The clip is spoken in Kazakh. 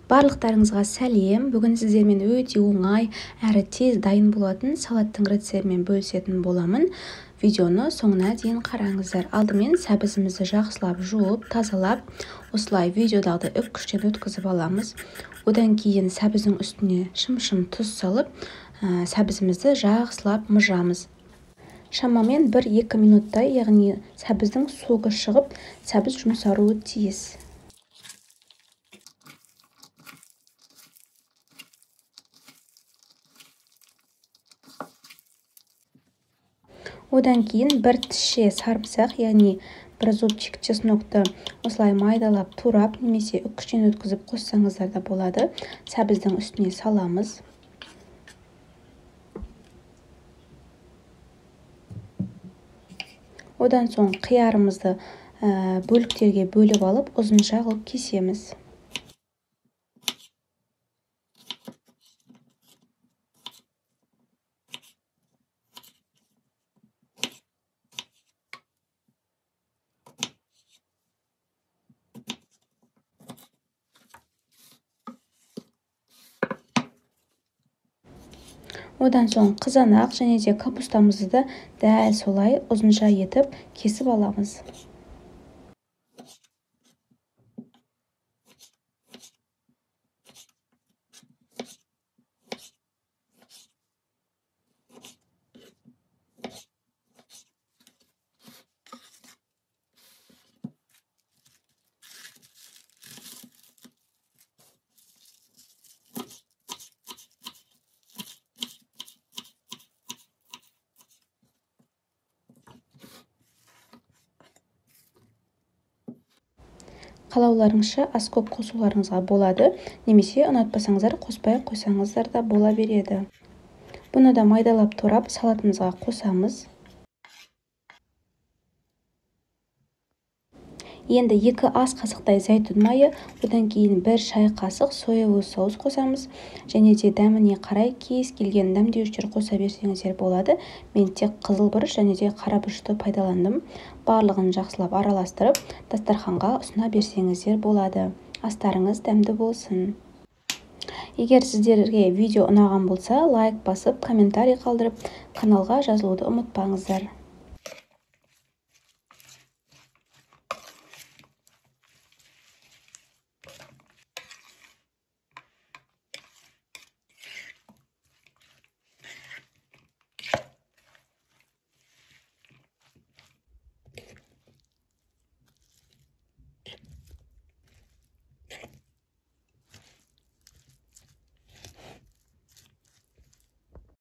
Барлықтарыңызға сәлем. Бүгін сіздермен өте оңай әрі тез дайын болатын салаттың рецептімен бөлісетін боламын. Видеоны соңына дейін қараңыздар. Алдымен сәбізімізді жақсылап жуып, тазалап, осылай видеодағыдай үккіштен өткізіп аламыз. Одан кейін сәбіздің үстіне шым-шым тұз салып, сәбізімізді жақсылап мұжамыз. Шамамен 1-2 минуттай, яғни сәбіздің суығы шығып, сәбіз жұмсаруы тиіс. Одан кейін бір тісше сарымсақ, яғни бір зубчик чеснокты осылай майдалап, турап, немесе үккіштен өткізіп қоссаңыздар да болады. Сәбіздің үстіне саламыз. Одан соң қиярымызды бөліктерге бөліп алып, ұзынша қылып кесеміз. Одан соң қызанақ және де капустамызды да дәл солай ұзынша етіп кесіп аламыз. Қалауларыңызша ас көп қосуларыңызға болады, немесе ұнатпасаңыздар қоспай қойсаңыздар да бола береді. Бұны да майдалап турап салатымызға қосамыз. Енді 2 ас қасықтай зәйтүн майы, одан кейін 1 шай қасық соевый соус қосамыз, және де дәміне қарай кез келген дәмдеуіштер қоса берсеңіздер болады. Мен тек қызыл бұрыш және де қара бұрышты пайдаландым. Барлығын жақсылап араластырып, дастарханға ұсына берсеңіздер болады. Астарыңыз дәмді болсын. Егер сіздерге видео ұнаған болса, лайк басып, комментарий қалдырып, каналға жазылуды ұмытпаңыздар.